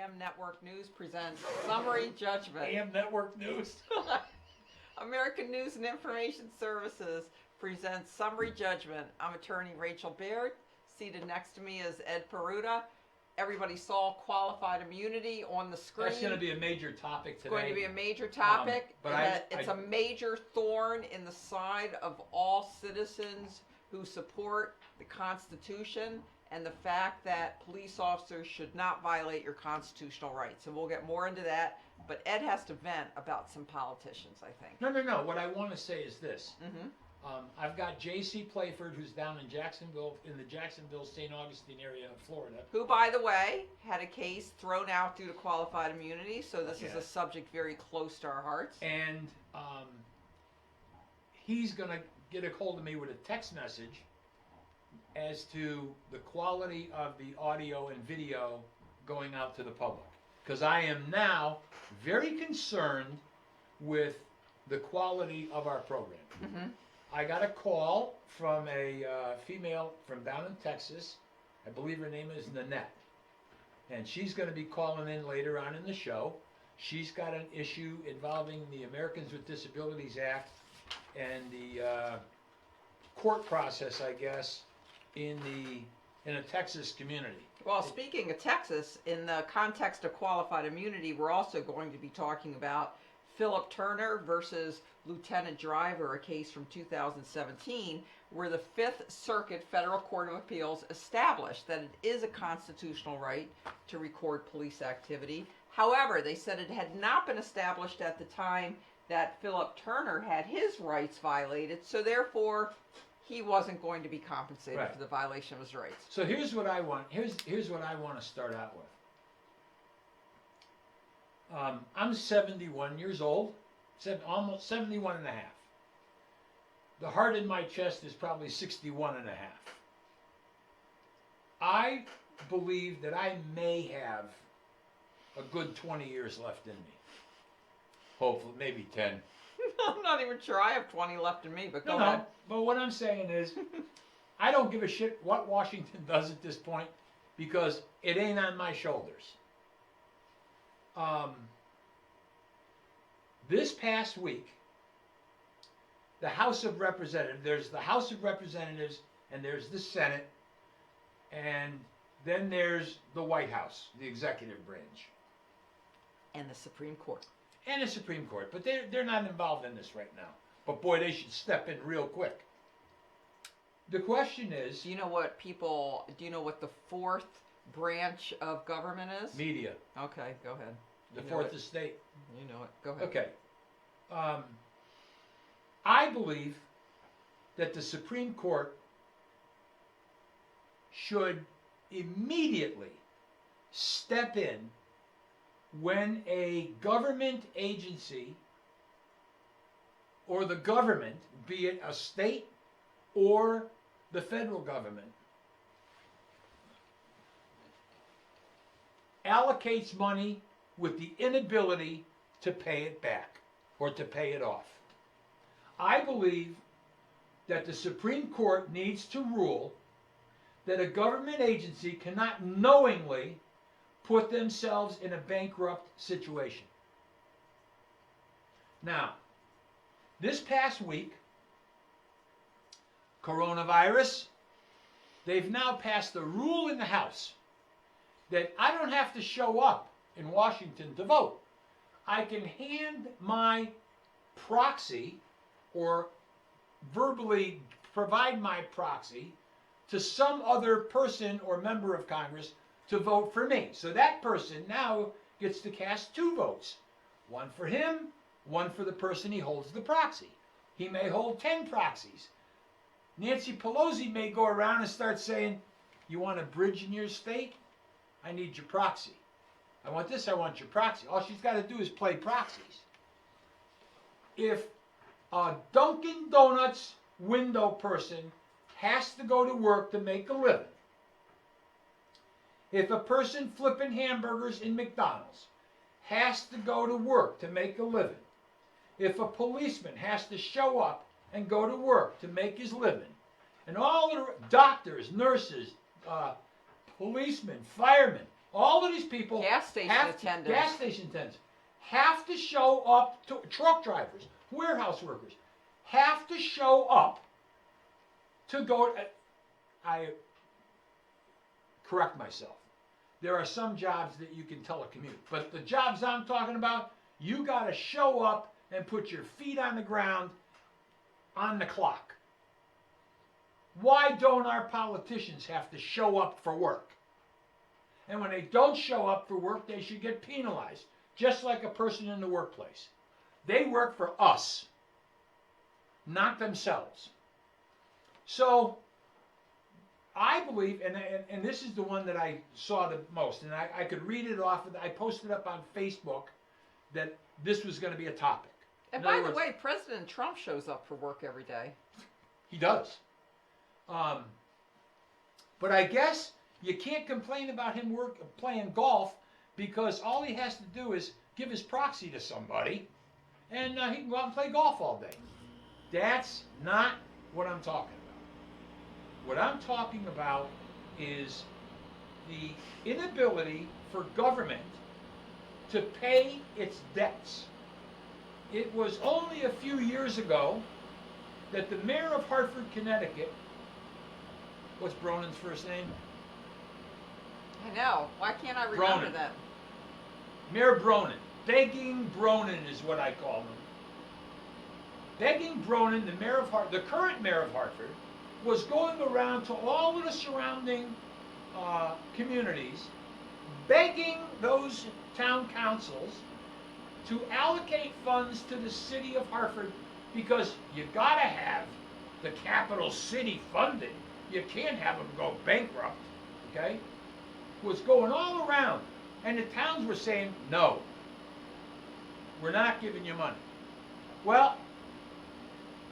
AM Network News presents Summary Judgment. AM Network News. American News and Information Services presents Summary Judgment. I'm attorney Rachel Baird. Seated next to me is Ed Peruta. Everybody saw qualified immunity on the screen. That's going to be a major topic today. It's going to be a major topic. It's a major thorn in the side of all citizens who support the Constitution and the fact that police officers should not violate your constitutional rights. And we'll get more into that. But Ed has to vent about some politicians, I think. No. What I want to say is this. Mm-hmm. I've got J.C. Playford, who's down in Jacksonville, in the Jacksonville, St. Augustine area of Florida. Who, by the way, had a case thrown out due to qualified immunity. So this is a subject very close to our hearts. And he's going to get a hold of me with a text message as to the quality of the audio and video going out to the public. Because I am now very concerned with the quality of our program. Mm-hmm. I got a call from a female from down in Texas. I believe her name is Nanette. And she's going to be calling in later on in the show. She's got an issue involving the Americans with Disabilities Act and the court process, I guess, in a Texas community. Well, speaking of Texas, in the context of qualified immunity, we're also going to be talking about Philip Turner versus Lieutenant Driver, a case from 2017, where the Fifth Circuit Federal Court of Appeals established that it is a constitutional right to record police activity. However, they said it had not been established at the time that Philip Turner had his rights violated, so therefore he wasn't going to be compensated for the violation of his rights. So here's what I want. Here's what I want to start out with. I'm 71 years old, almost 71 and a half. The heart in my chest is probably 61 and a half. I believe that I may have a good 20 years left in me. Hopefully, maybe 10. I'm not even sure I have 20 left in me, but go ahead. But what I'm saying is, I don't give a shit what Washington does at this point because it ain't on my shoulders. This past week, the House of Representatives, there's the House of Representatives and there's the Senate, and then there's the White House, the executive branch. And the Supreme Court. And the Supreme Court, but they're not involved in this right now. But boy, they should step in real quick. The question is... Do you know what the fourth branch of government is? Media. Okay, go ahead. The fourth estate. You know it. Go ahead. Okay. I believe that the Supreme Court should immediately step in when a government agency or the government, be it a state or the federal government, allocates money with the inability to pay it back or to pay it off. I believe that the Supreme Court needs to rule that a government agency cannot knowingly put themselves in a bankrupt situation. Now, this past week, coronavirus, they've now passed a rule in the House that I don't have to show up in Washington to vote. I can hand my proxy or verbally provide my proxy to some other person or member of Congress to vote for me. So that person now gets to cast 2 votes. One for him, one for the person he holds the proxy. He may hold 10 proxies. Nancy Pelosi may go around and start saying, you want a bridge in your state? I need your proxy. I want this, I want your proxy. All she's got to do is play proxies. If a Dunkin' Donuts window person has to go to work to make a living, if a person flipping hamburgers in McDonald's has to go to work to make a living, if a policeman has to show up and go to work to make his living, and all the doctors, nurses, policemen, firemen, All of these people, Gas station attendants. gas station attendants, have to show up to truck drivers, warehouse workers, have to show up to go. I correct myself. There are some jobs that you can telecommute, but the jobs I'm talking about, you got to show up and put your feet on the ground on the clock. Why don't our politicians have to show up for work? And when they don't show up for work, they should get penalized, just like a person in the workplace. They work for us, not themselves. So I believe, and this is the one that I saw the most, and I could read it off, I posted up on Facebook that this was going to be a topic. And by the way, President Trump shows up for work every day. He does. But I guess you can't complain about him playing golf, because all he has to do is give his proxy to somebody, and he can go out and play golf all day. That's not what I'm talking about. What I'm talking about is the inability for government to pay its debts. It was only a few years ago that the mayor of Hartford, Connecticut, what's Bronin's first name? I know. Why can't I remember Bronin. that? Mayor Bronin. Begging Bronin is what I call him. Begging Bronin, the mayor of Hartford, the current mayor of Hartford, was going around to all of the surrounding communities, begging those town councils to allocate funds to the city of Hartford, because you gotta have the capital city funded. You can't have them go bankrupt, okay? Was going all around, and the towns were saying, no, we're not giving you money. Well,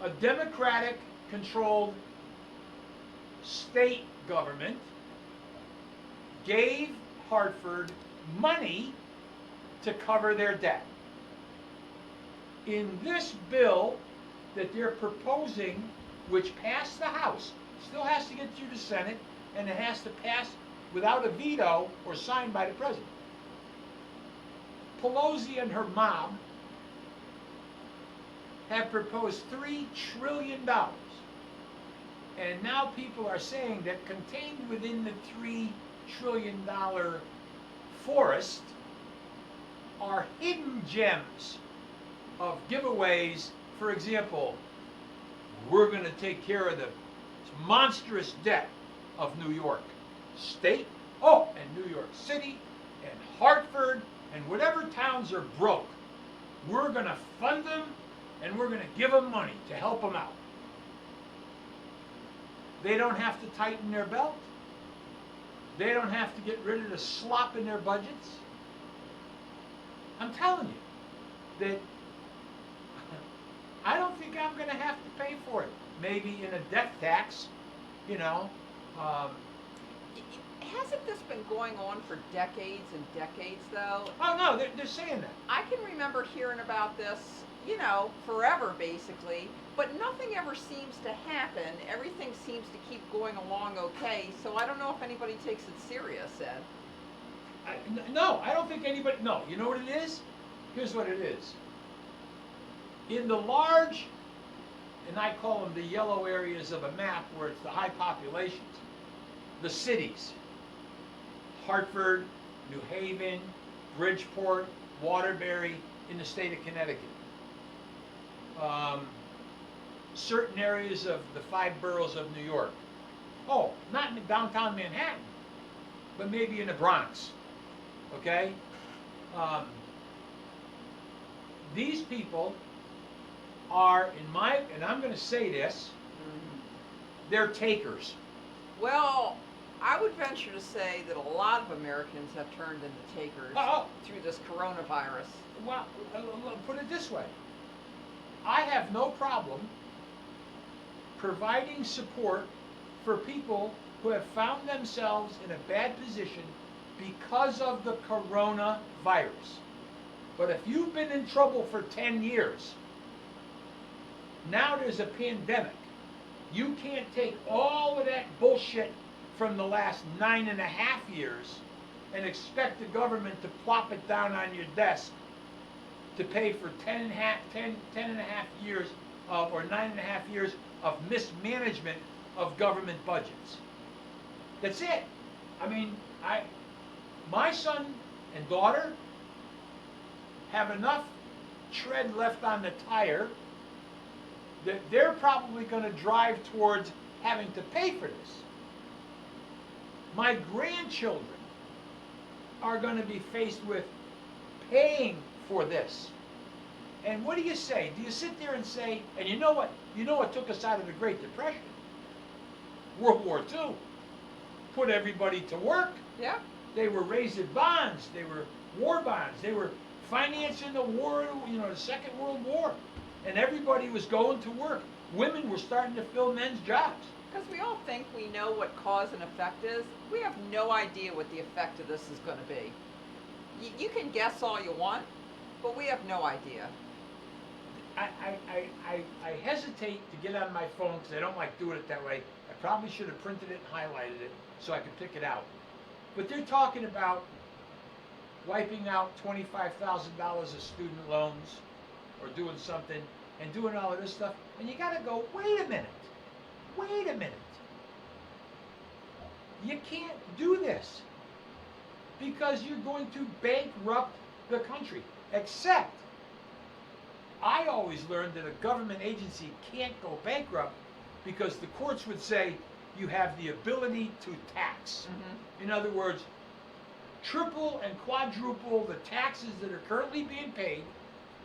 a Democratic-controlled state government gave Hartford money to cover their debt. In this bill that they're proposing, which passed the House, still has to get through the Senate, and it has to pass without a veto or signed by the president. Pelosi and her mob have proposed $3 trillion. And now people are saying that contained within the $3 trillion forest are hidden gems of giveaways. For example, we're going to take care of the monstrous debt of New York State, and New York City, and Hartford, and whatever towns are broke. We're going to fund them, and we're going to give them money to help them out. They don't have to tighten their belt. They don't have to get rid of the slop in their budgets. I'm telling you that I don't think I'm going to have to pay for it. Maybe in a death tax, you know. Hasn't this been going on for decades and decades, though? Oh, no, they're saying that. I can remember hearing about this, you know, forever, basically, but nothing ever seems to happen. Everything seems to keep going along okay, so I don't know if anybody takes it serious, Ed. No, I don't think anybody. No, you know what it is? Here's what it is. In the large, and I call them the yellow areas of a map where it's the high populations, the cities, Hartford, New Haven, Bridgeport, Waterbury, in the state of Connecticut. Certain areas of the 5 boroughs of New York. Oh, not in downtown Manhattan, but maybe in the Bronx. Okay? These people are, and I'm going to say this, they're takers. Well, I would venture to say that a lot of Americans have turned into takers through this coronavirus. Well, put it this way. I have no problem providing support for people who have found themselves in a bad position because of the coronavirus. But if you've been in trouble for 10 years, now there's a pandemic. You can't take all of that bullshit from the last 9.5 years and expect the government to plop it down on your desk to pay for 10 and a half years of, or 9.5 years of mismanagement of government budgets. That's it. I mean, my son and daughter have enough tread left on the tire that they're probably going to drive towards having to pay for this. My grandchildren are going to be faced with paying for this. And what do you say? Do you sit there and say, and you know what? You know what took us out of the Great Depression? World War II. Put everybody to work. Yeah. They were raising bonds. They were war bonds. They were financing the war, the Second World War. And everybody was going to work. Women were starting to fill men's jobs. Because we all think we know what cause and effect is. We have no idea what the effect of this is going to be. You can guess all you want, but we have no idea. I hesitate to get on my phone because I don't like doing it that way. I probably should have printed it and highlighted it so I could pick it out. But they're talking about wiping out $25,000 of student loans or doing something and doing all of this stuff. And you got to go, wait a minute. Wait a minute. You can't do this because you're going to bankrupt the country. Except, I always learned that a government agency can't go bankrupt because the courts would say you have the ability to tax. Mm-hmm. In other words, triple and quadruple the taxes that are currently being paid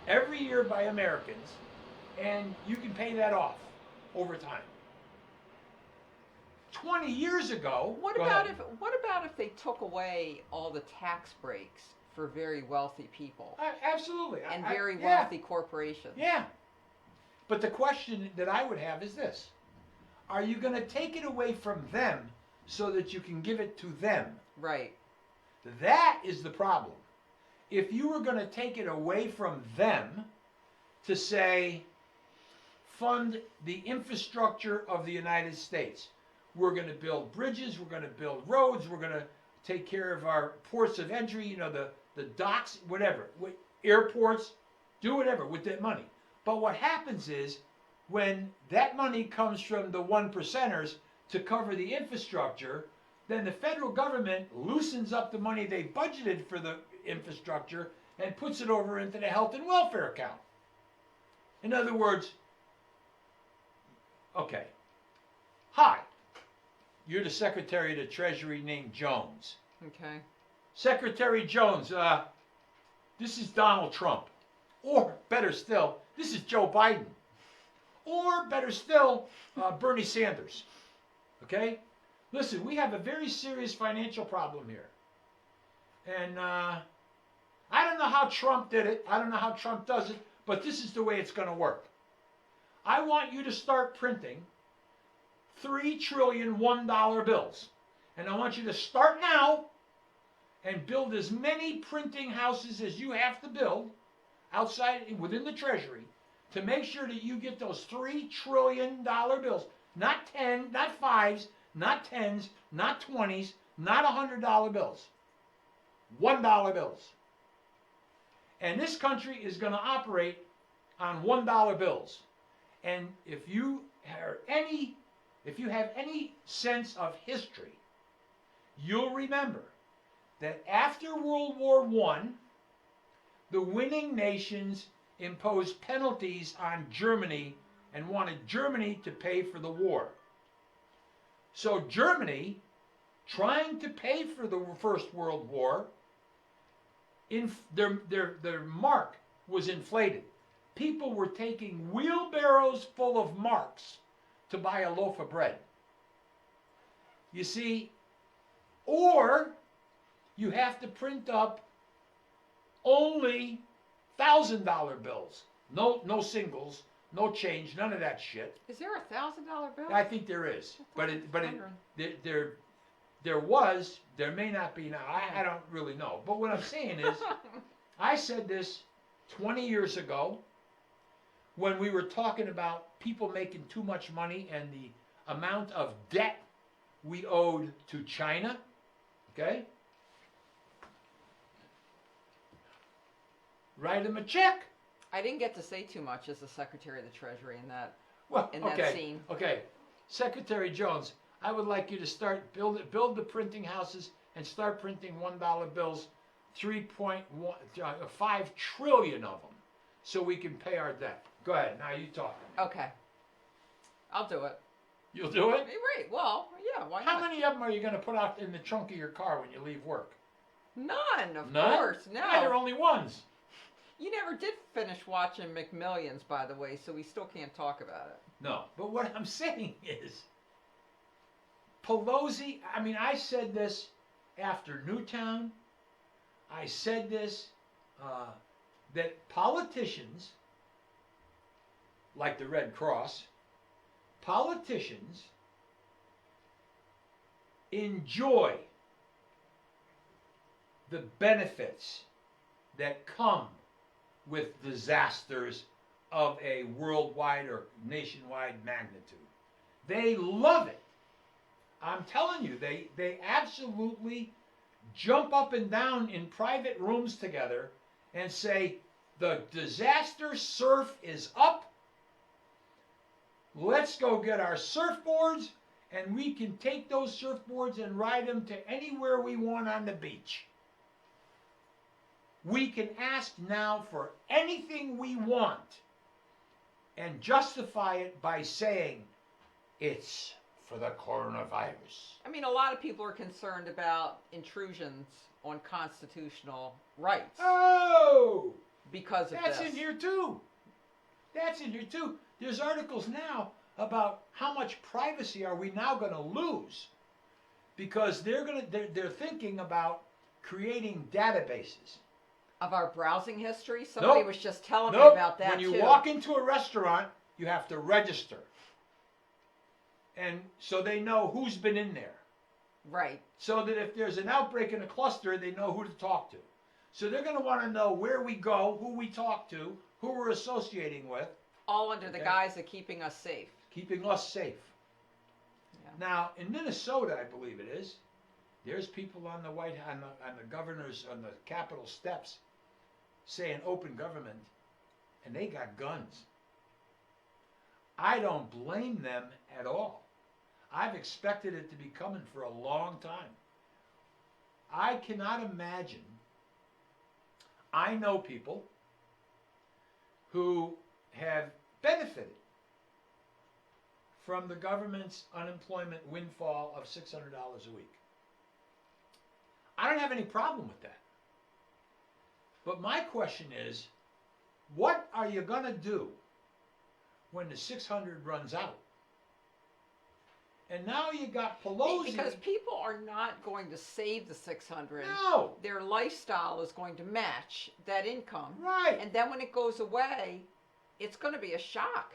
every year by Americans, and you can pay that off over time. 20 years ago. What about if they took away all the tax breaks for very wealthy people? Absolutely. And very wealthy corporations. Yeah. But the question that I would have is this. Are you going to take it away from them so that you can give it to them? Right. That is the problem. If you were going to take it away from them to say, fund the infrastructure of the United States. We're going to build bridges, we're going to build roads, we're going to take care of our ports of entry, the docks, whatever, airports, do whatever with that money. But what happens is, when that money comes from the 1%ers to cover the infrastructure, then the federal government loosens up the money they budgeted for the infrastructure and puts it over into the health and welfare account. In other words, okay, hi, you're the Secretary of the Treasury named Jones. Okay. Secretary Jones, this is Donald Trump. Or, better still, this is Joe Biden. Or, better still, Bernie Sanders. Okay? Listen, we have a very serious financial problem here. And I don't know how Trump did it. I don't know how Trump does it. But this is the way it's going to work. I want you to start printing 3 trillion $1 bills. And I want you to start now and build as many printing houses as you have to build outside, within the Treasury, to make sure that you get those $3 trillion bills. Not 10, not 5s, not 10s, not 20s, not $100 bills. $1 bills. And this country is going to operate on $1 bills. And if you have any sense of history, you'll remember that after World War I, the winning nations imposed penalties on Germany and wanted Germany to pay for the war. So Germany, trying to pay for the First World War, their mark was inflated. People were taking wheelbarrows full of marks to buy a loaf of bread. You see, or you have to print up only $1,000 bills. No singles, no change, none of that shit. Is there a $1,000 bill? I think there is, there was. There may not be now. I don't really know. But what I'm saying is, I said this 20 years ago when we were talking about people making too much money and the amount of debt we owed to China. Okay? write him a check. I didn't get to say too much as the Secretary of the Treasury in that. Well, In that okay, scene. okay. Secretary Jones, I would like you to start build the printing houses and start printing $1 bills, 5 trillion of them, so we can pay our debt. Go ahead. Now you talk. Okay. I'll do it. You'll do it? Right. Well, yeah. Why How not? many of them are you going to put out in the trunk of your car when you leave work? None, of None? course. No. Yeah, there are only ones. You never did finish watching McMillions, by the way, so we still can't talk about it. No, but what I'm saying is, Pelosi, I mean, I said this after Newtown. I said this, that politicians, like the Red Cross, politicians enjoy the benefits that come with disasters of a worldwide or nationwide magnitude. They love it. I'm telling you, they absolutely jump up and down in private rooms together and say, the disaster surf is up. Let's go get our surfboards, and we can take those surfboards and ride them to anywhere we want on the beach. We can ask now for anything we want and justify it by saying it's for the coronavirus. I mean, a lot of people are concerned about intrusions on constitutional rights Oh! because of That's this. in here too. That's in here too. There's articles now about how much privacy are we now going to lose because they're thinking about creating databases. Of our browsing history? Somebody Nope. was just telling me Nope. about that When you too. walk into a restaurant, you have to register. And so they know who's been in there. Right. So that if there's an outbreak in a cluster, they know who to talk to. So they're going to want to know where we go, who we talk to, who we're associating with, All under the Okay. guise of keeping us safe. keeping us safe. Yeah. Now, in Minnesota, I believe it is, there's people on the governor's, on the Capitol steps saying open government, and they got guns. I don't blame them at all. I've expected it to be coming for a long time. I cannot imagine. I know people who have benefited from the government's unemployment windfall of $600 a week. I don't have any problem with that. But my question is, what are you going to do when the 600 runs out? And now you got Pelosi. Because people are not going to save the 600. No. Their lifestyle is going to match that income. Right. And then when it goes away, it's going to be a shock.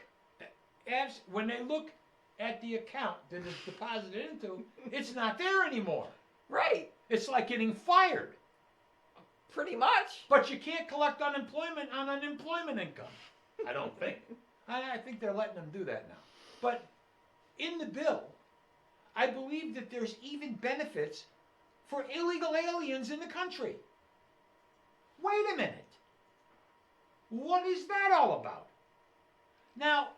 When they look at the account that it's deposited into, it's not there anymore. Right. It's like getting fired. Pretty much. But you can't collect unemployment on unemployment income. I don't think. I think they're letting them do that now. But in the bill, I believe that there's even benefits for illegal aliens in the country. Wait a minute. What is that all about? Now,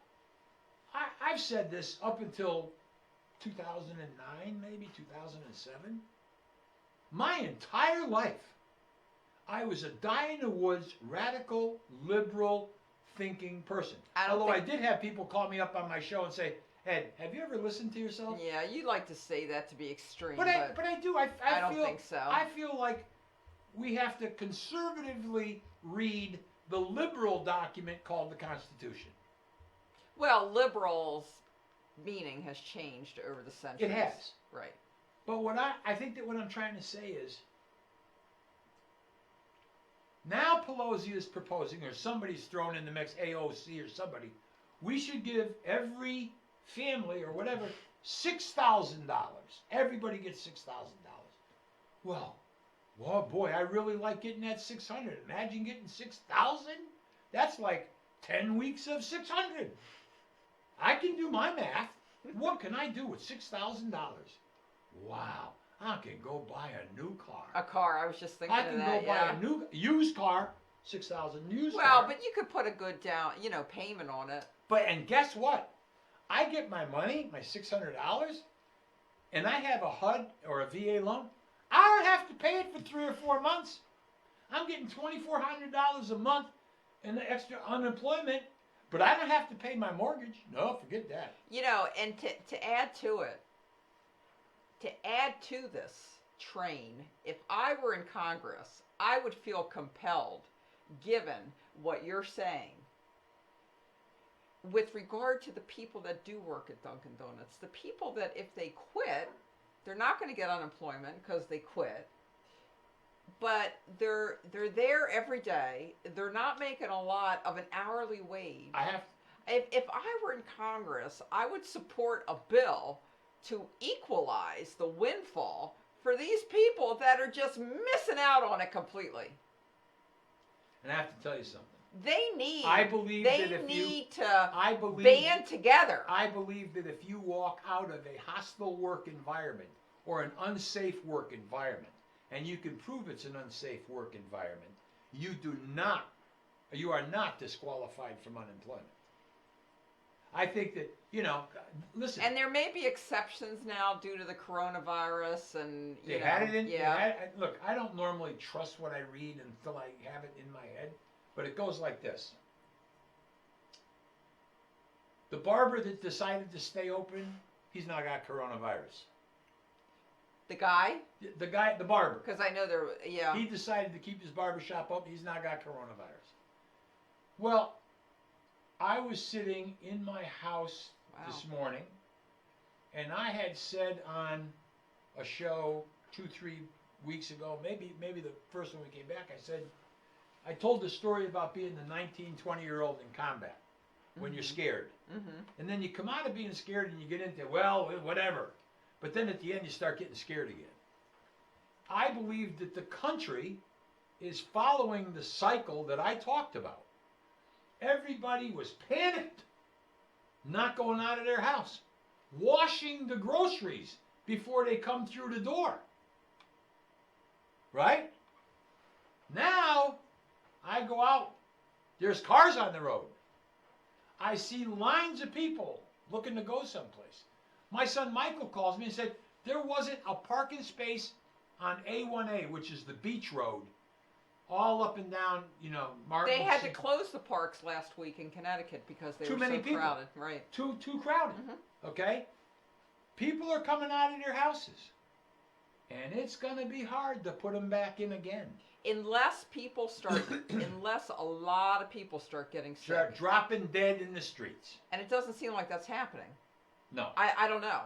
I've said this up until 2009, maybe 2007. My entire life, I was a die-in-the-woods, radical, liberal thinking person. Although I did have people call me up on my show and say, Ed, have you ever listened to yourself? Yeah, you like to say that to be extreme. But I do. I don't feel, think so. I feel like we have to conservatively read the liberal document called the Constitution. Well, liberals' meaning has changed over the centuries. It has. Right. But I think that what I'm trying to say is, now Pelosi is proposing, or somebody's thrown in the mix, AOC or somebody, we should give every family or whatever $6,000. Everybody gets $6,000. Well, boy, I really like getting that 600. Imagine getting 6,000. That's like 10 weeks of 600. I can do my math. What can I do with $6,000? Wow, I can go buy a new car. A car. I was just thinking I of can that. go buy a new used car 6,000 used Well, car. but you could put a good down, payment on it. And guess what? I get my money, my $600, and I have a HUD or a VA loan. I don't have to pay it for 3 or 4 months. I'm getting $2,400 a month in the extra unemployment, but I don't have to pay my mortgage. No, forget that. And to add to it, to add to this train, if I were in Congress, I would feel compelled, given what you're saying, with regard to the people that do work at Dunkin' Donuts, the people that if they quit, they're not going to get unemployment because they quit. But they're there every day. They're not making a lot of an hourly wage. If I were in Congress, I would support a bill to equalize the windfall for these people that are just missing out on it completely. And I have to tell you something. They need. I believe they that if need you, to I believe, band together. I believe that if you walk out of a hostile work environment or an unsafe work environment, and you can prove it's an unsafe work environment, you are not disqualified from unemployment. I think that, listen. And there may be exceptions now due to the coronavirus, and They had it in. Look, I don't normally trust what I read until I have it in my head, but it goes like this. The barber that decided to stay open, he's now got coronavirus. The guy? The barber. Because I know there, yeah. He decided to keep his barbershop open, he's now got coronavirus. Well, I was sitting in my house this morning, and I had said on a show 2-3 weeks ago, maybe the first one we came back, I told the story about being the 19, 20-year-old in combat when you're scared. Mm-hmm. And then you come out of being scared and you get into, well, whatever. But then at the end you start getting scared again. I believe that the country is following the cycle that I talked about. Everybody was panicked, not going out of their house, washing the groceries before they come through the door. Right? Now, I go out, there's cars on the road. I see lines of people looking to go someplace. My son Michael calls me and said, there wasn't a parking space on A1A, which is the beach road, all up and down, Martin. They had to close the parks last week in Connecticut because they Too were many so people. crowded. Right. Too crowded. Mm-hmm. Okay? People are coming out of their houses. And it's going to be hard to put them back in again. Unless a lot of people start getting sick. Start dropping dead in the streets. And it doesn't seem like that's happening. No. I don't know.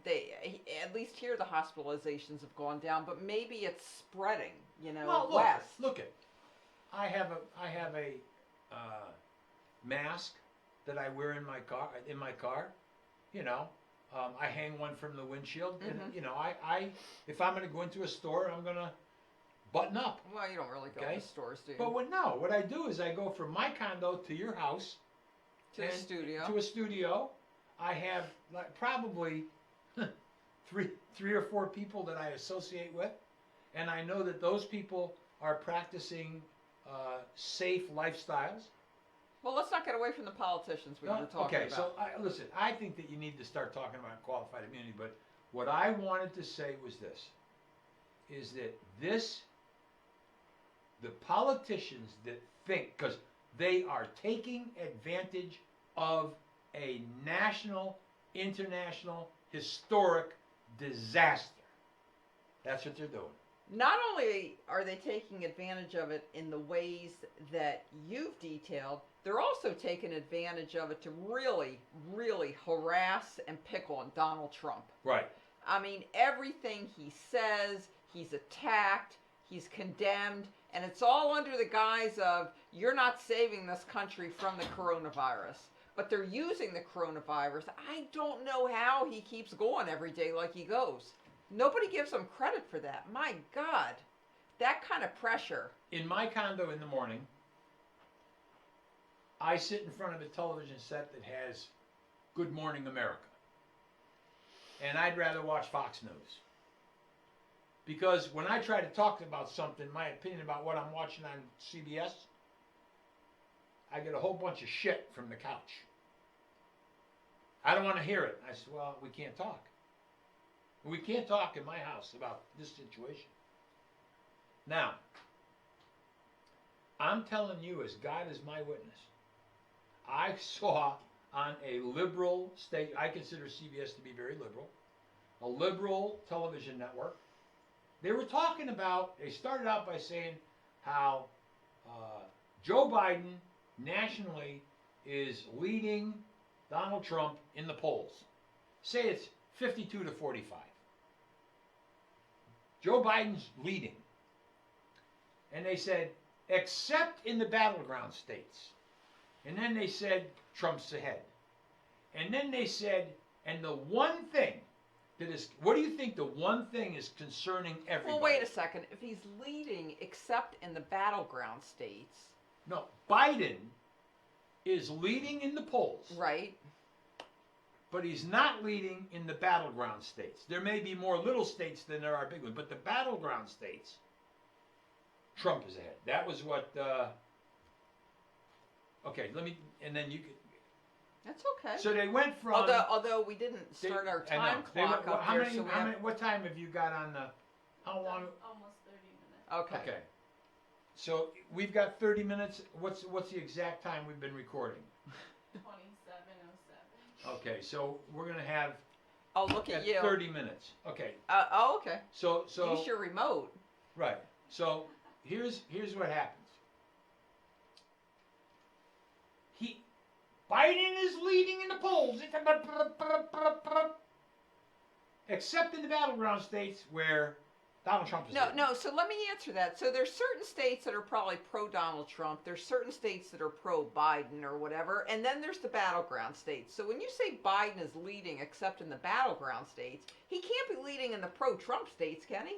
At least here the hospitalizations have gone down, but maybe it's spreading, Well, west. Look it. I have a mask that I wear in my car. I hang one from the windshield, and I if I'm going to go into a store, I'm going to button up. Well, you don't really go to stores, do you? But what I do is I go from my condo to your house, to a studio. To a studio. I have probably three or four people that I associate with, and I know that those people are practicing safe lifestyles. Well, let's not get away from the politicians we were talking about. So listen, I think that you need to start talking about qualified immunity, but what I wanted to say was this, is that the politicians that think, because they are taking advantage of a national, international, historic disaster. That's what they're doing. Not only are they taking advantage of it in the ways that you've detailed, they're also taking advantage of it to really, really harass and pick on Donald Trump. Right. I mean, everything he says, he's attacked, he's condemned, and it's all under the guise of, you're not saving this country from the coronavirus. But they're using the coronavirus. I don't know how he keeps going every day like he goes. Nobody gives him credit for that. My God, that kind of pressure. In my condo in the morning, I sit in front of a television set that has Good Morning America. And I'd rather watch Fox News. Because when I try to talk about something, my opinion about what I'm watching on CBS, I get a whole bunch of shit from the couch. I don't want to hear it. I said, well, we can't talk. We can't talk in my house about this situation. Now, I'm telling you, as God is my witness, I saw on a liberal state, I consider CBS to be very liberal, a liberal television network, they were talking about, they started out by saying how Joe Biden nationally is leading Donald Trump in the polls. Say it's 52 to 45. Joe Biden's leading. And they said, except in the battleground states. And then they said, Trump's ahead. And then they said, and the one thing that is, what do you think the one thing is concerning everybody? Well, wait a second. If he's leading except in the battleground states. No, Biden is leading in the polls. Right. But he's not leading in the battleground states. There may be more little states than there are big ones, but the battleground states, Trump is ahead. That was what. Okay, let me, and then you could. That's okay. So they went from. Although we didn't start our time clock up how here, many, so we how have, many, what time have you got on the? How long? Almost 30 minutes. okay. Okay. So we've got 30 minutes. What's the exact time we've been recording? 27:07. Okay, so we're gonna have Oh, look at you. 30 minutes. Okay. Oh, okay. So Use your remote. right. So here's what happens. Biden is leading in the polls, except in the battleground states where Donald Trump is leading. No. So let me answer that. So there's certain states that are probably pro Donald Trump. There's certain states that are pro Biden or whatever, and then there's the battleground states. So when you say Biden is leading, except in the battleground states, he can't be leading in the pro Trump states, can he?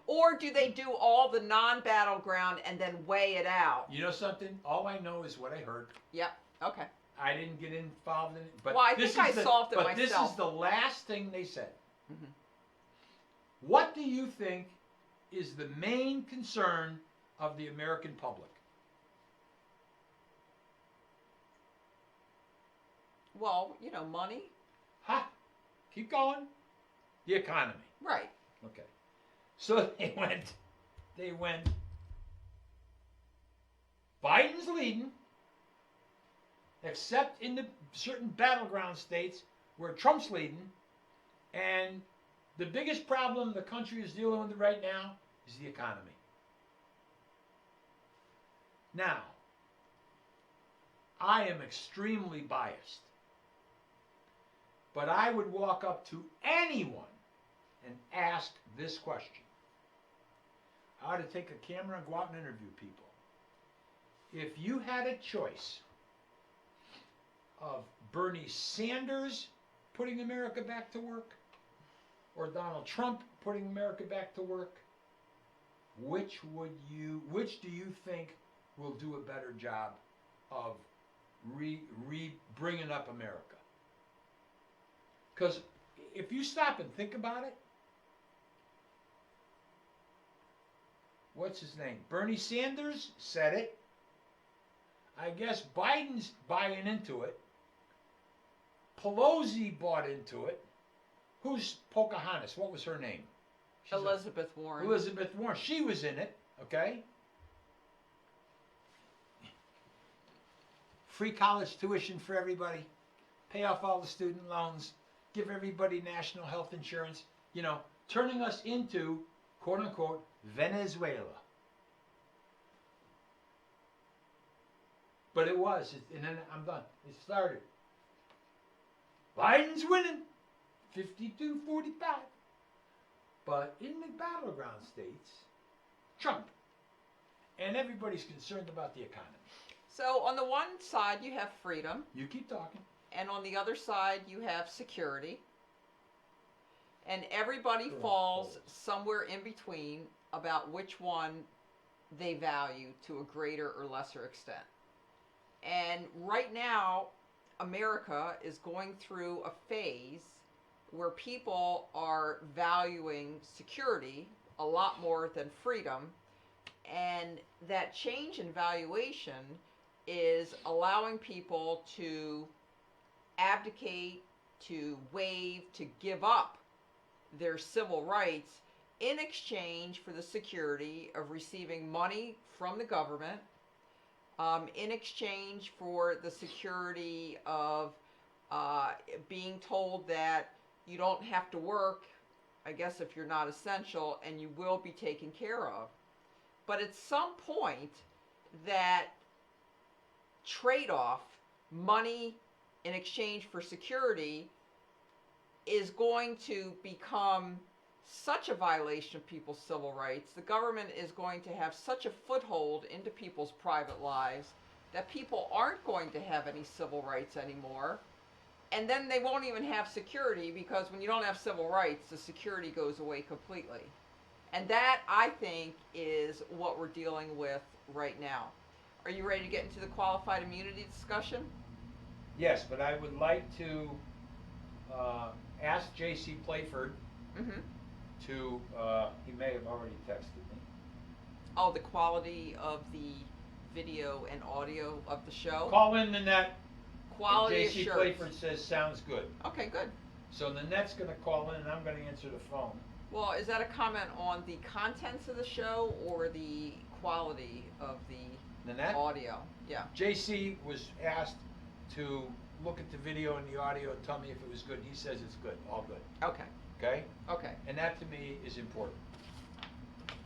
Or do they do all the non-battleground and then weigh it out? You know something? All I know is what I heard. Yep. Okay. I didn't get involved in it. But Well, I this think is I solved it but this myself. is the last thing they said. Mhm. What do you think is the main concern of the American public? Well, money. Ha! Keep going. The economy. Right. Okay. So they went, Biden's leading, except in the certain battleground states where Trump's leading, and the biggest problem the country is dealing with right now is the economy. Now, I am extremely biased, but I would walk up to anyone and ask this question. I ought to take a camera and go out and interview people. If you had a choice of Bernie Sanders putting America back to work or Donald Trump putting America back to work, which do you think will do a better job of bringing up America? Because if you stop and think about it, what's his name? Bernie Sanders said it. I guess Biden's buying into it. Pelosi bought into it. Who's Pocahontas? What was her name? Elizabeth Warren. Elizabeth Warren. She was in it, okay? Free college tuition for everybody. Pay off all the student loans. Give everybody national health insurance. Turning us into, quote unquote, Venezuela. But it was, and then I'm done. It started. Biden's winning, 52-45. But in the battleground states, Trump. And everybody's concerned about the economy. So on the one side you have freedom, You keep talking. and on the other side you have security. And everybody Correct. falls somewhere in between about which one they value to a greater or lesser extent. And right now, America is going through a phase where people are valuing security a lot more than freedom. And that change in valuation is allowing people to abdicate, to waive, to give up their civil rights in exchange for the security of receiving money from the government, in exchange for the security of being told that you don't have to work, I guess, if you're not essential, and you will be taken care of. But at some point, that trade off, money in exchange for security, is going to become such a violation of people's civil rights. The government is going to have such a foothold into people's private lives that people aren't going to have any civil rights anymore. And then they won't even have security, because when you don't have civil rights, the security goes away completely. And that, I think, is what we're dealing with right now. Are you ready to get into the qualified immunity discussion? Yes, but I would like to ask J.C. Playford Mm-hmm. to, he may have already texted me. Oh, the quality of the video and audio of the show? Call in Nanette. Quality J.C. assurance. Playford says sounds good. Okay, good. So Nanette's going to call in and I'm going to answer the phone. Well, is that a comment on the contents of the show or the quality of the Nanette? audio? Yeah. J.C. was asked to look at the video and the audio and tell me if it was good. He says it's good, all good. Okay. Okay? Okay. And that to me is important.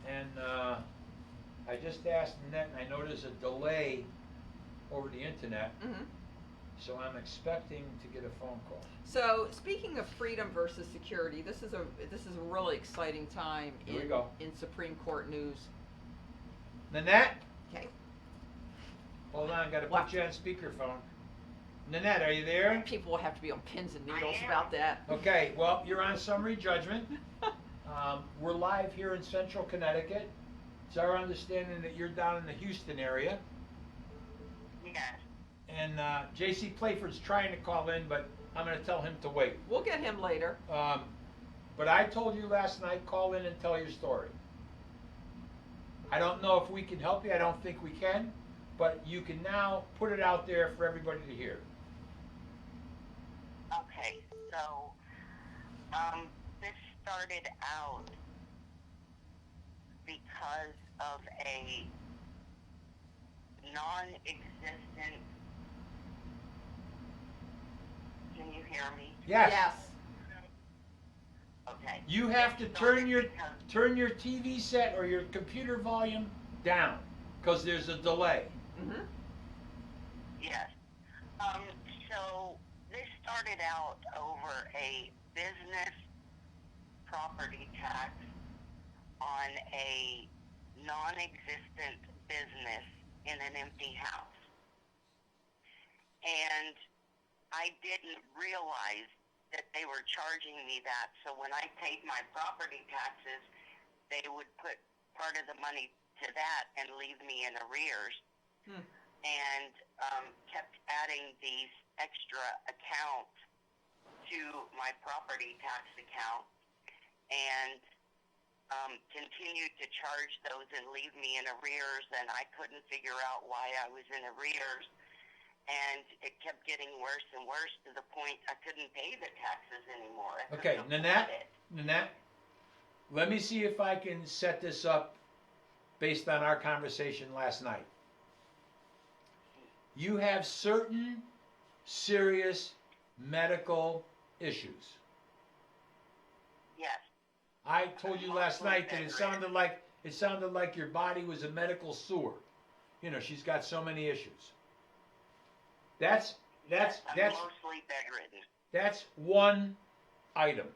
And I just asked Nanette, and I know there's a delay over the internet, Mm-hmm. so I'm expecting to get a phone call. So, speaking of freedom versus security, this is a really exciting time Here we go. in Supreme Court news. Nanette? Okay. Hold on, got to What? put you on speakerphone. Nanette, are you there? People will have to be on pins and needles about that. Okay, well, you're on summary judgment. We're live here in central Connecticut. It's our understanding that you're down in the Houston area. Yes. And J.C. Playford's trying to call in, but I'm going to tell him to wait. We'll get him later. But I told you last night, call in and tell your story. I don't know if we can help you. I don't think we can. But you can now put it out there for everybody to hear. Okay, so this started out because of a non-existent. Can you hear me? Yes. Okay. You have to It turn your started TV set or your computer volume down because there's a delay. Mm-hmm. Yes. So this started out over a business property tax on a non-existent business in an empty house. And I didn't realize that they were charging me that. So when I paid my property taxes, they would put part of the money to that and leave me in arrears. And kept adding these extra accounts to my property tax account, and continued to charge those and leave me in arrears, and I couldn't figure out why I was in arrears, and it kept getting worse and worse to the point I couldn't pay the taxes anymore. I Okay, couldn't afford it. Nanette, let me see if I can set this up based on our conversation last night. You have certain serious medical issues. Yes. I told you last night that it sounded like your body was a medical sewer. You know, she's got so many issues. That's I'm mostly bedridden. that's one item.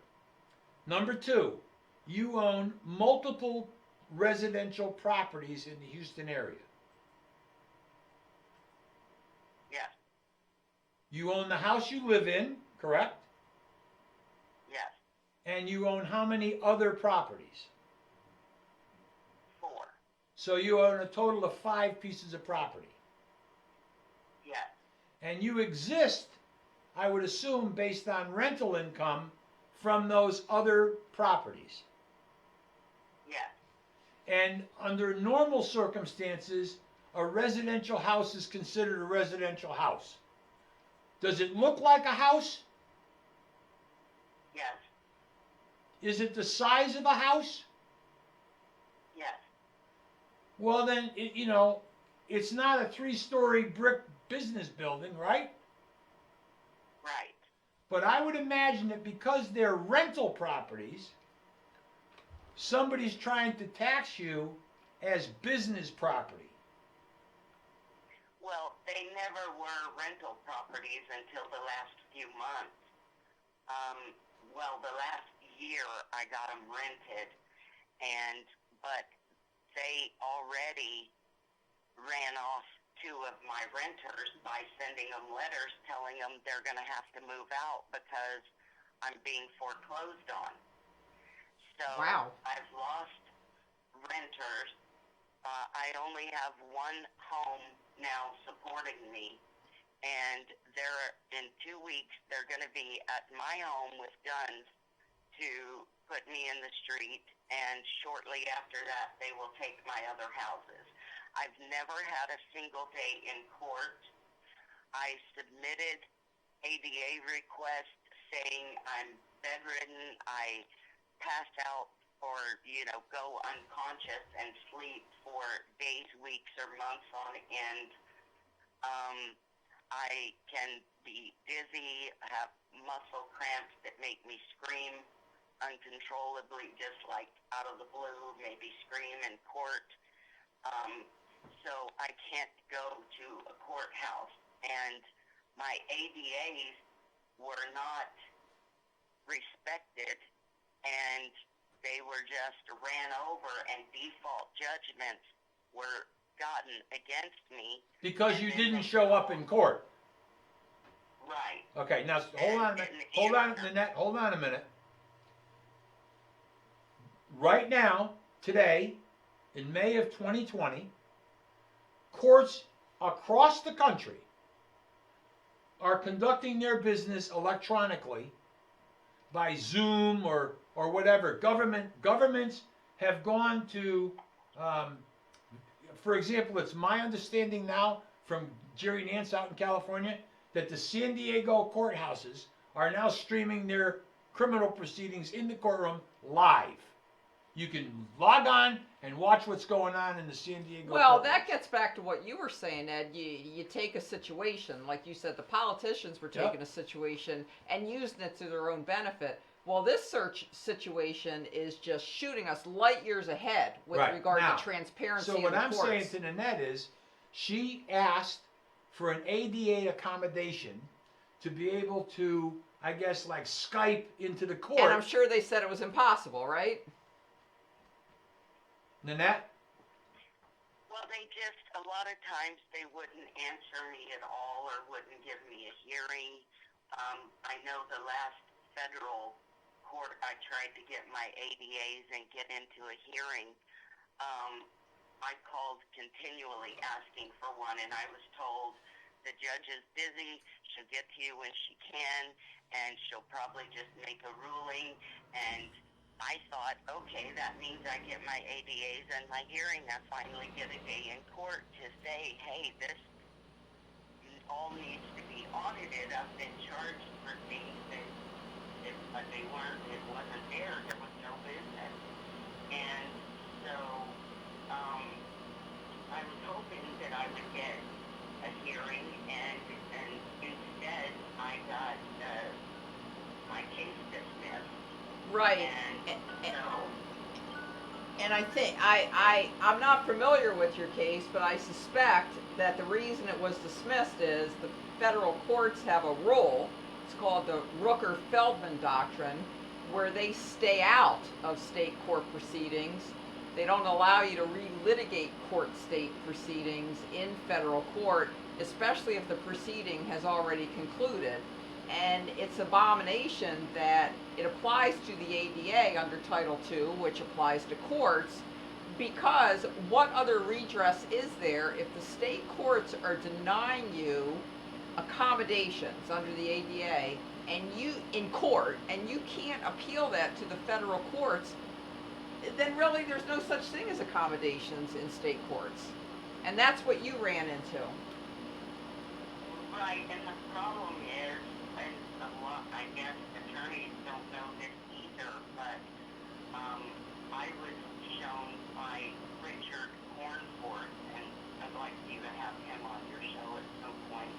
Number two, you own multiple residential properties in the Houston area. Yes. You own the house you live in, correct? Yes. And you own how many other properties? 4. So you own a total of 5 pieces of property. Yes. And you exist, I would assume, based on rental income from those other properties. Yes. And under normal circumstances, a residential house is considered a residential house. Does it look like a house? Yes. Is it the size of a house? Yes. Well, then, it's not a 3-story brick business building, right? Right. But I would imagine that because they're rental properties, somebody's trying to tax you as business property. Well, they never were rental properties until the last few months. The last year I got them rented, but they already ran off 2 of my renters by sending them letters telling them they're going to have to move out because I'm being foreclosed on. So Wow. I've lost renters. I only have one home now supporting me, and in 2 weeks they're going to be at my home with guns to put me in the street, and shortly after that they will take my other houses. I've never had a single day in court. I submitted ADA request saying I'm bedridden, I pass out or, go unconscious and sleep for days, weeks, or months on end. I can be dizzy, have muscle cramps that make me scream uncontrollably, just like out of the blue, maybe scream in court. So I can't go to a courthouse. And my ADAs were not respected, and they were just ran over, and default judgments were gotten against me. Because And you then didn't they show up called- in court. Right. Okay, now hold on a minute. Nanette, hold on a minute. Right now, today, in May of 2020, courts across the country are conducting their business electronically by Zoom or whatever. Governments have gone to, for example, it's my understanding now from Jerry Nance out in California that the San Diego courthouses are now streaming their criminal proceedings in the courtroom live. You can log on and watch what's going on in the San Diego Well, courtroom. that gets back to what you were saying, Ed. You take a situation, like you said, the politicians were taking a situation and using it to their own benefit. Well, this search situation is just shooting us light years ahead with regard Now, to transparency so in what the I'm courts. saying to Nanette is, she asked for an ADA accommodation to be able to, I guess, like Skype into the court. And I'm sure they said it was impossible, right? Nanette? Well, a lot of times they wouldn't answer me at all or wouldn't give me a hearing. I know the last federal court I tried to get my ADAs and get into a hearing. I called continually asking for one, and I was told the judge is busy, she'll get to you when she can, and she'll probably just make a ruling. And I thought, okay, that means I get my ADAs and my hearing. I finally get a day in court to say, hey, this all needs to be audited. I've been charged for things that they weren't, it wasn't there. There was no business. And so I was hoping that I would get a hearing, and instead I got my case dismissed. Right. And so, And I think I'm not familiar with your case, but I suspect that the reason it was dismissed is the federal courts have a rule. It's called the Rooker-Feldman Doctrine, where they stay out of state court proceedings. They don't allow you to relitigate court state proceedings in federal court, especially if the proceeding has already concluded. And it's abomination that it applies to the ADA under Title II, which applies to courts, because what other redress is there if the state courts are denying you accommodations under the ADA and you in court, and you can't appeal that to the federal courts? then really there's no such thing as accommodations in state courts. And that's what you ran into. Right, and the problem is, and a lot, I guess attorneys don't know this either, but I was shown by Richard Cornforth, and I'd like you to have him on your show at some point,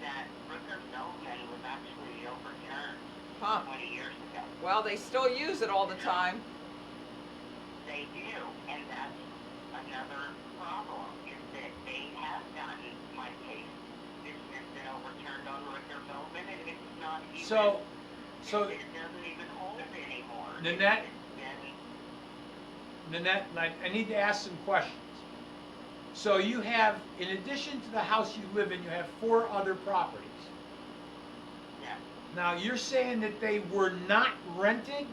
that Rooker-Feldman was actually overturned Huh. 20 years ago. Well, they still use it all the time. They do, and that's another problem, is that they have gotten my case dismissed and overturned on Rooker-Feldman, and it's not even, So it doesn't even hold anymore. Nanette? It's been, Nanette, I need to ask some questions. So you have, in addition to the house you live in, you have 4 other properties. yeah, Now, you're saying that they were not rented?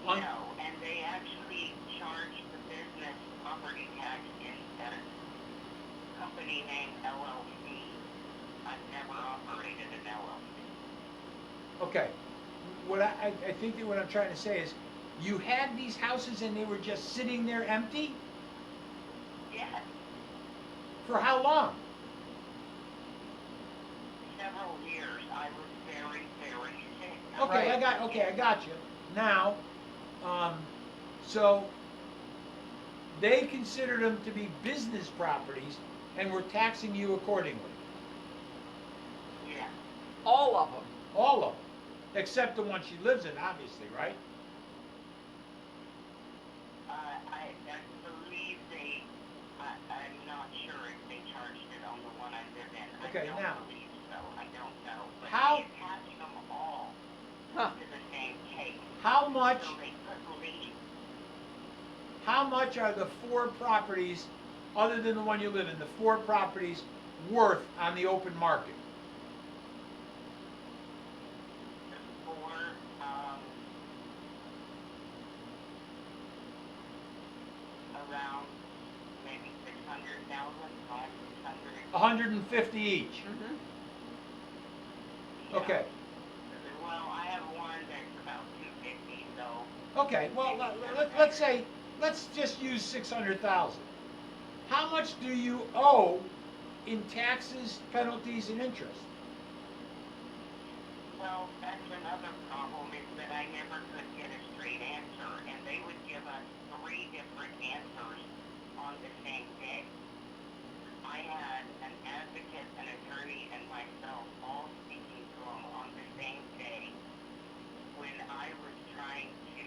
no, and they actually charged the business property tax in a company named LLC. I've never operated an LLC. Okay. What I think that what I'm trying to say is, you had these houses and they were just sitting there empty? Yes, For how long? several years. I was very, very sick. Okay, Right. I got you. Now, so they considered them to be business properties and were taxing you accordingly. Yeah. All of them. All of them, except the one she lives in, obviously, right? I believe they, I'm not sure if they charged it on the one I live in. Okay, I don't now, believe so. I don't know. But how- they attached them all Huh. to the same case. How much? So they couldn't leave. How much are the 4 properties, other than the one you live in, the 4 properties worth on the open market? For, around maybe 600,000, 600. 150 each. Mm-hmm. Yeah. Okay. Well, I have one that's about 250, so. Okay. Well, let's say, let's just use 600,000. How much do you owe in taxes, penalties, and interest? Well, that's another problem, is that I never could get a straight answer, and they would give us 3 different answers on the same day. I had an advocate, an attorney, and myself all speaking to them on the same day when I was trying to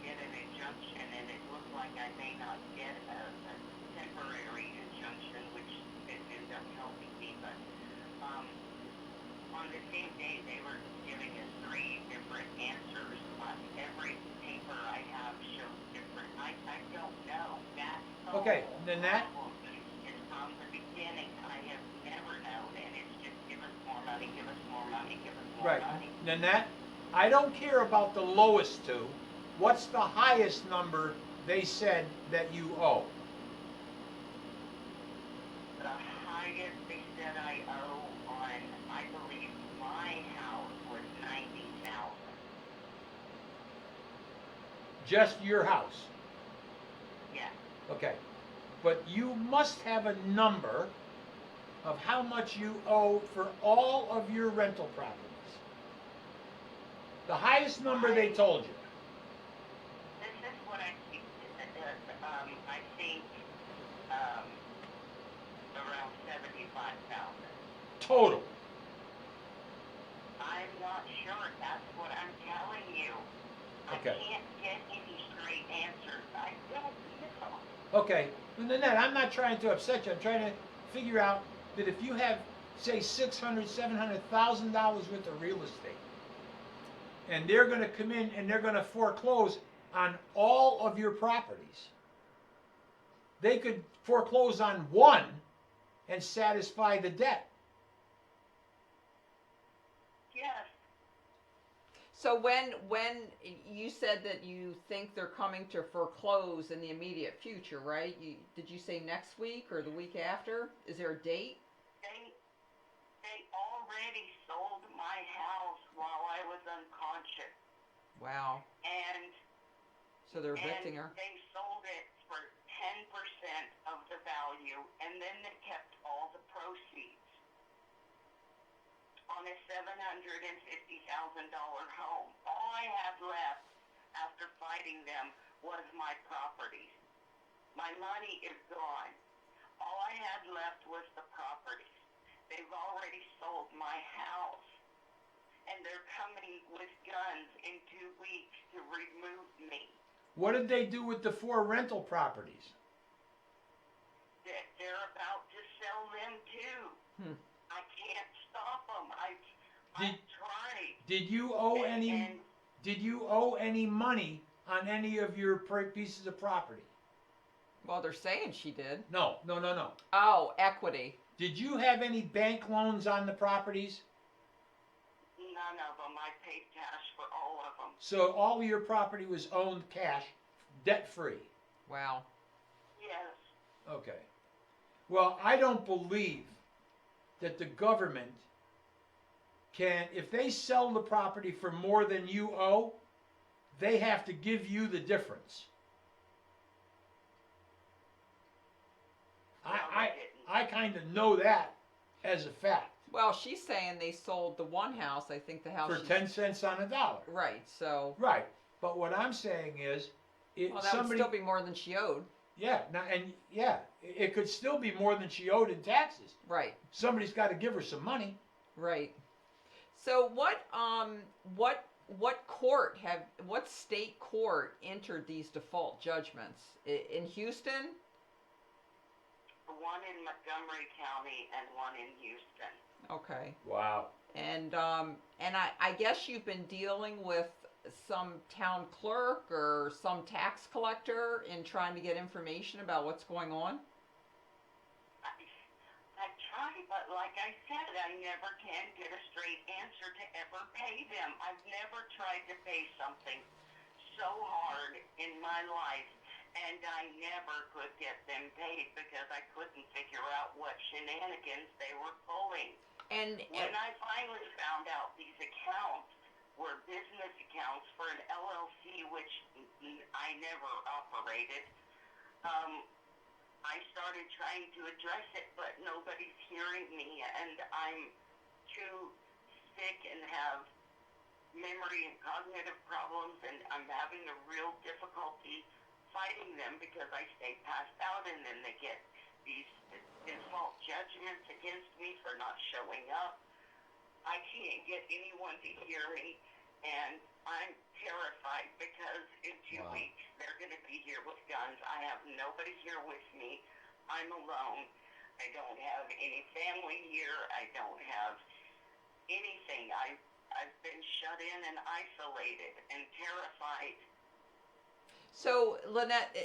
get an injunction, and it looked like I may not get a temporary injunction, which didn't end up helping me, but on the same day, they were giving us 3 different answers. Every paper I have shows different. I don't know. That's the Okay, whole Nanette? problem. Is from the beginning, I have never known, and it's just give us more money, give us more money, give us more Right. money. Nanette, I don't care about the lowest 2. What's the highest number they said that you owe? The highest they said I owe on, I believe, my house was 90,000. Just your house. Yeah. Okay. But you must have a number of how much you owe for all of your rental properties. The highest number they told you. This is what I think, around 75,000. Total. I'm not sure, that's what I'm telling you. Okay. I can't get any straight answers, I don't know. Okay. Well, Nanette, I'm not trying to upset you. I'm trying to figure out that if you have, say, $600,000, $700,000 worth of real estate, and they're going to come in and they're going to foreclose on all of your properties, they could foreclose on one and satisfy the debt. Yes, So when you said that you think they're coming to foreclose in the immediate future, right? Did you say next week or the week after? Is there a date? they already sold my house while I was unconscious. Wow. And So they're evicting her. they sold it for 10% of the value, and then they kept all the proceeds on a $750,000 home. All I had left after fighting them was my properties. My money is gone. All I had left was the properties. They've already sold my house, and they're coming with guns in 2 weeks to remove me. What did they do with the 4 rental properties? They're about to sell them too. I can't stop them. I've tried. Did you owe any? And Did you owe any money on any of your pieces of property? Well, they're saying she did. No. Oh, equity. Did you have any bank loans on the properties? none of them. I paid cash for all of them. So all of your property was owned cash, debt free? Wow. Yes. Okay. Well, I don't believe that the government can, if they sell the property for more than you owe, they have to give you the difference. No, they didn't. I kind of know that as a fact. Well, she's saying they sold the one house. I think the house For she's- 10 cents on a dollar. Right. So. Right. But what I'm saying is, if Well, that somebody, would still be more than she owed. yeah, now, and yeah, it could still be more than she owed in taxes. Right. Somebody's got to give her some money. Right. So what state court entered these default judgments? In Houston? One in Montgomery County and one in Houston. Okay. Wow. And I guess you've been dealing with some town clerk or some tax collector in trying to get information about what's going on? I tried, but like I said, I never can get a straight answer to ever pay them. I've never tried to pay something so hard in my life, and I never could get them paid because I couldn't figure out what shenanigans they were pulling. And When I finally found out these accounts were business accounts for an LLC, which I never operated, I started trying to address it, but nobody's hearing me, and I'm too sick and have memory and cognitive problems, and I'm having a real difficulty fighting them because I stay passed out, and then they get these default judgments against me for not showing up. I can't get anyone to hear me, and I'm terrified because in 2 Wow. weeks they're going to be here with guns. I have nobody here with me. I'm alone. I don't have any family here. I don't have anything. I've been shut in and isolated and terrified. so, Lynette,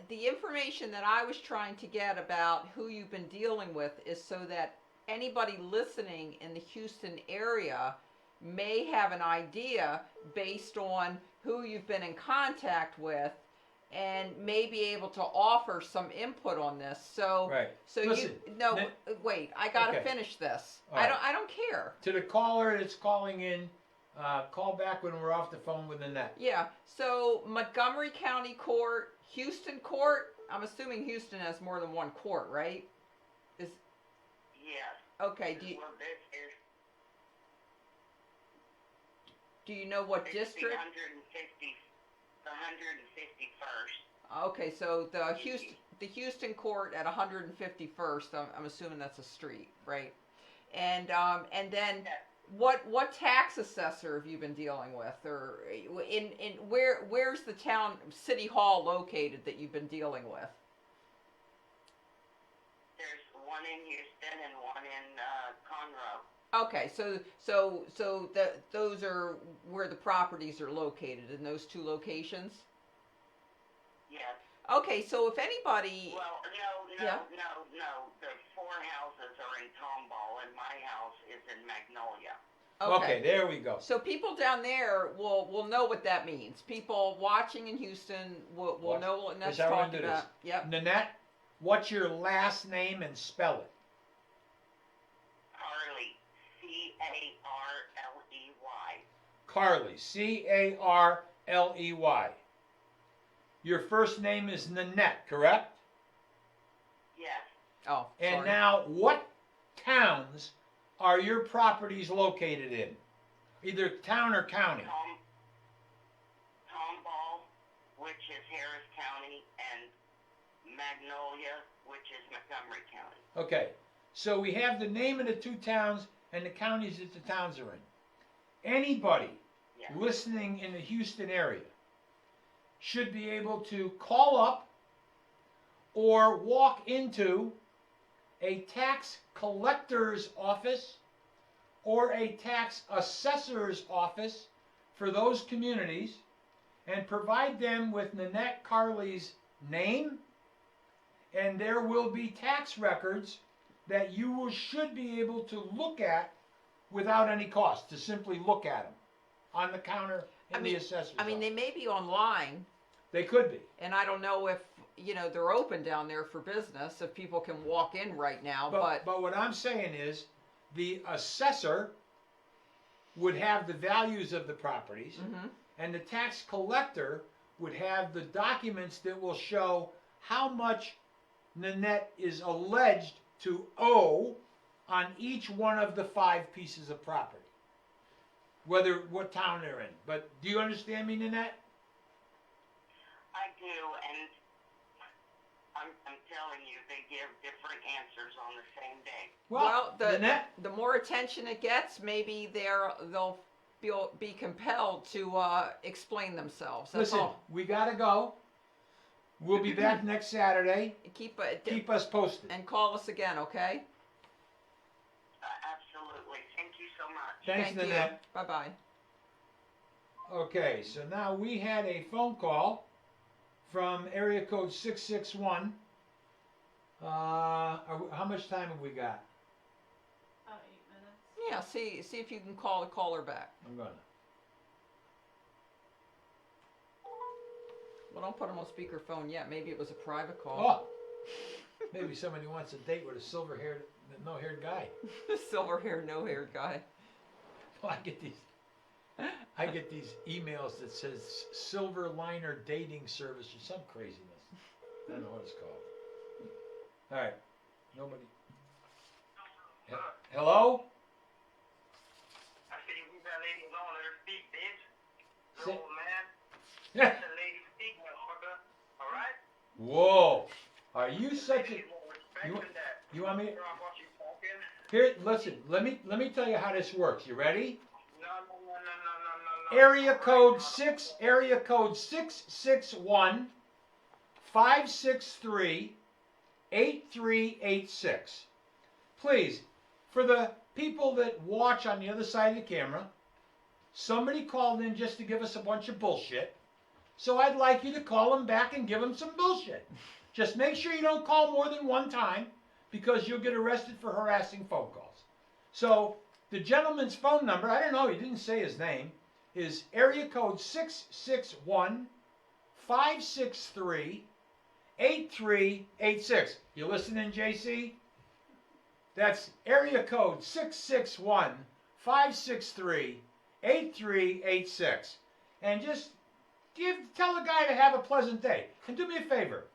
the information that I was trying to get about who you've been dealing with is so that anybody listening in the Houston area may have an idea based on who you've been in contact with and may be able to offer some input on this. So, Right. so Listen, wait, I got to Okay. finish this. All right. I don't care. To the caller that's calling in, call back when we're off the phone with Annette. Yeah. So Montgomery County Court, Houston Court. I'm assuming Houston has more than one court, right? Is Yes. okay. Well, this is Do you know what it's district? the 151st. Okay, so the Houston court at 151st. I'm assuming that's a street, right? And then what tax assessor have you been dealing with, or in where's the town city hall located that you've been dealing with? There's one in Houston and one in Conroe. Okay, so those are where the properties are located, in those two locations. Yes. Okay, so if anybody, Well, no. Yeah. The 4 houses are in Tomball, and my house is in Magnolia. Okay, there we go. So people down there will know what that means. People watching in Houston will Watch- know what Ned's Is that what talking it is? about. Yep. Nanette, what's your last name and spell it? Carley, Carley. Carley, Carley. Your first name is Nanette, correct? Yes. Oh, And sorry. now, what towns are your properties located in? Either town or county. Tomball, which is Harris County, and Magnolia, which is Montgomery County. Okay, so we have the name of the two towns and the counties that the towns are in. Anybody Yes. listening in the Houston area should be able to call up or walk into a tax collector's office or a tax assessor's office for those communities and provide them with Nanette Carley's name, and there will be tax records that should be able to look at without any cost, to simply look at them on the counter in the assessor's I mean, office. they may be online, They could be. and I don't know if, they're open down there for business, if people can walk in right now, but But what I'm saying is, the assessor would have the values of the properties, Mhm. and the tax collector would have the documents that will show how much Nanette is alleged to owe on each one of the 5 pieces of property, what town they're in. But do you understand me, Nanette? I do, and I'm telling you, they give different answers on the same day. well, Nanette, the more attention it gets, maybe they'll be compelled to explain themselves. That's listen, all. we gotta go. We'll be back next Saturday. Keep Keep us posted. and call us again, okay? Absolutely. Thank you so much. Thanks, Thank Nanette. you. Bye bye. Okay, so now we had a phone call from area code 661. How much time have we got? About 8 minutes. Yeah, see if you can call the caller back. I'm gonna. Well, don't put him on speakerphone yet. Maybe it was a private call. Oh, maybe somebody wants a date with a silver-haired, no-haired guy. Silver haired, no haired guy. Well, I get these emails that says Silver Liner Dating Service or some craziness. I don't know what it's called. All right, nobody. Hello? I said, you leave that lady alone, let her speak, bitch. Say- Little old man. Let the lady speak, motherfucker. All right? Whoa, are you such a? Ladies will respect you- that. You want me? Turn off what you talking. Here, listen. Let me tell you how this works. You ready? No. Area All right, code motherfucker. area code 661 563 8386. Please, for the people that watch on the other side of the camera, somebody called in just to give us a bunch of bullshit. So I'd like you to call them back and give them some bullshit. Just make sure you don't call more than one time, because you'll get arrested for harassing phone calls. So the gentleman's phone number, I don't know, he didn't say his name, is area code 661 563 8386. You listening, JC? That's area code 661 563 8386. And just tell the guy to have a pleasant day. And do me a favor.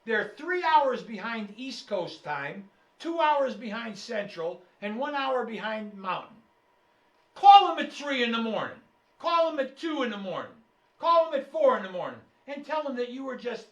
They're 3 hours behind East Coast time, 2 hours behind Central, and 1 hour behind Mountain. Call them at 3 in the morning. Call them at 2 in the morning. Call them at 4 in the morning. And tell them that you were just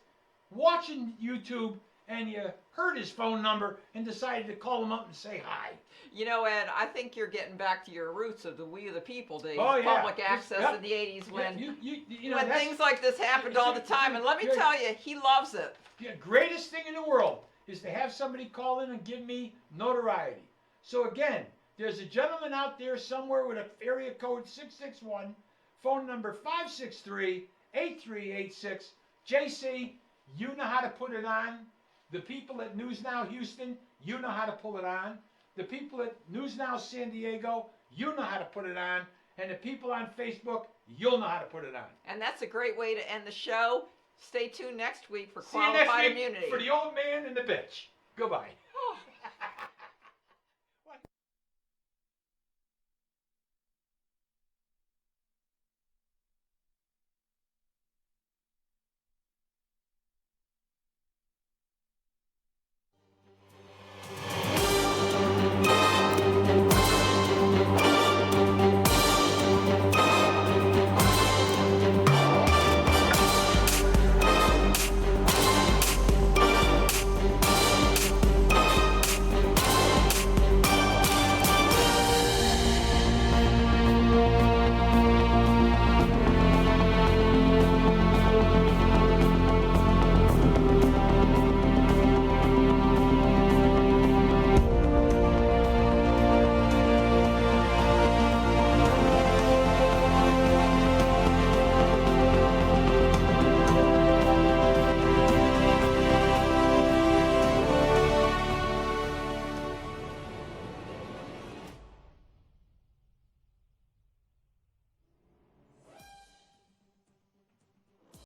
watching YouTube and you heard his phone number and decided to call him up and say hi. Ed, I think you're getting back to your roots of the We the People days, Oh, yeah. public access Yep. in the 80s when, You know, when that's things like this happened all the time. And let me You're- tell you, he loves it. the greatest thing in the world is to have somebody call in and give me notoriety. So again, there's a gentleman out there somewhere with an area code 661, phone number 563 8386. JC, you know how to put it on. The people at News Now Houston, you know how to pull it on. The people at News Now San Diego, you know how to put it on. And the people on Facebook, you'll know how to put it on. And that's a great way to end the show. Stay tuned next week for See you next Qualified week Immunity. for the old man and the bitch. Goodbye.